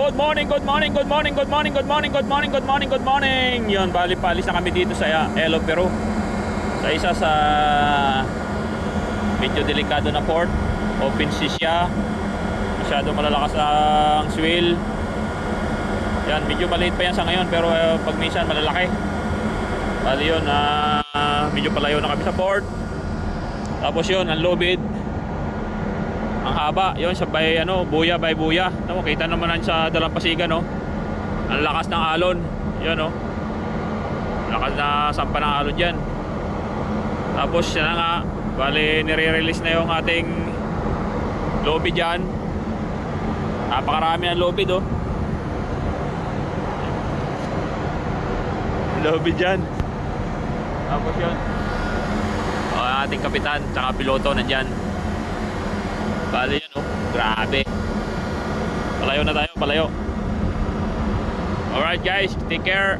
Good morning, good morning, good morning, good morning, good morning, good morning, good morning, good morning. Yun, bali paalis na kami dito sa Elo, Peru. Sa isa sa medyo delikado na port. Open sea siya. Masyado malalakas ang swell. Yan, medyo maliit pa yan sa ngayon, pero pag minsan malalaki. Bali yun, medyo palayo na kami sa port. Tapos yun, ang lobid. Ang haba, yun sa bay, buya by buya. Tamo, kita naman yan sa Dalampasigan, no. Ang lakas ng alon. Yun, no. Lakas na sampa ng alon dyan. Tapos yan na nga, bali nire-release na yung ating lobid dyan. Napakarami ng lobid, oh. Lobid dyan. Tapos yun, ang ating kapitan tsaka piloto nandyan. Bali yan, oh. Grabe. Palayo na tayo, palayo. Alright guys, take care.